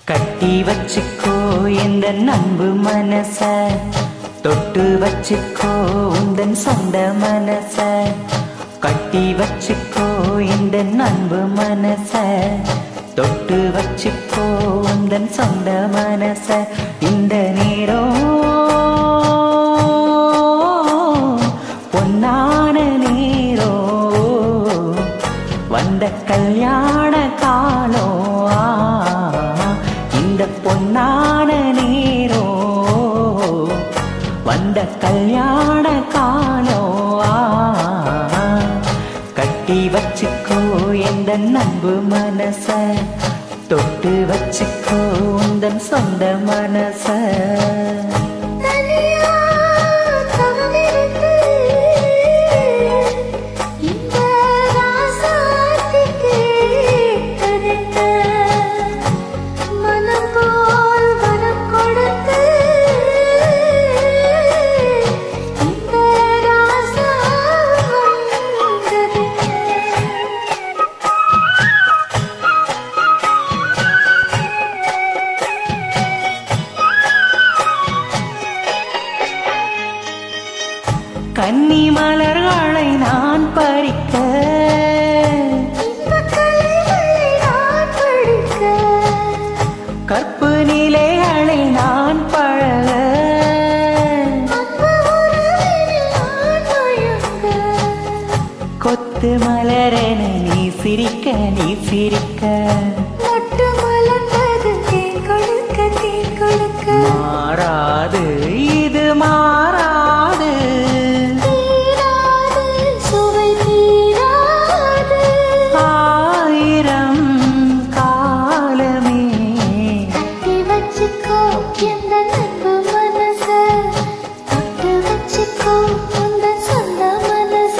கட்டி வச்சுக்கோ எந்தன் அன்பு மனச, தொட்டு வச்சுக்கோ உந்தன் சொந்த மனச. கட்டி வச்சுக்கோ எந்தன் அன்பு மனச, தொட்டு வச்சுக்கோ உந்தன் சொந்த மனச. இந்த நேரம் பொன்னான நேரம், வந்த கல்யாண காலம். இந்த பொன்னான நேரம், வந்த கல்யாண காலம். கட்டி வச்சுக்கோ எந்தன் அன்பு மனச, தொட்டு வச்சுக்கோ உந்தன் சொந்த மனச. கன்னி மலர்களை நான் பறிக்க, கற்பு நிலைகளை நான் பழக, கொத்து மலரென நீ சிரிக்க நீ சிரிக்க, மாறாது இது மாறாது, ஆயிரம் காலமே. கட்டி வச்சுக்கோ எந்தன் அன்பு மனச, தொட்டு வச்சுக்கோ உந்தன் சொந்த மனச.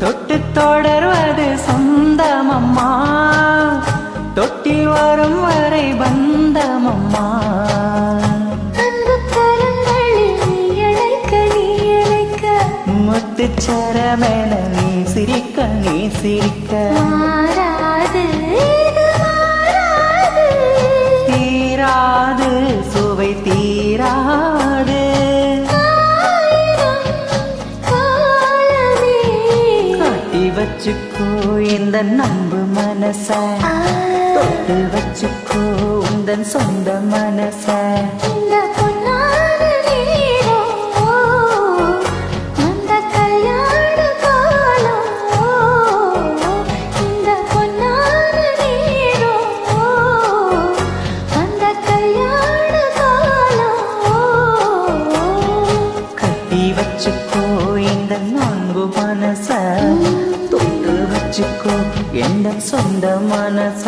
தொட்டு தொடர்வது சொந்தமம்மா, தொட்டி வரும் வரை பந்தமம்மா. முத்துச்சரமென நீ சிரிக்க நீ சிரிக்க, தீராது சுவை தீராது. வச்சுக்கோ இந்த அன்பு மனச, தொட்டு வச்சுக்கோ உந்தன் சொந்த மனச. இந்த பொன்னான நேரம், வந்த கல்யாண காலம். இந்த பொன்னான நேரம், வந்த கல்யாண காலம். கட்டி வச்சுக்கோ இந்த அன்பு மனச, தொட்டு வச்சுக்கோ எந்த சொந்த மனச.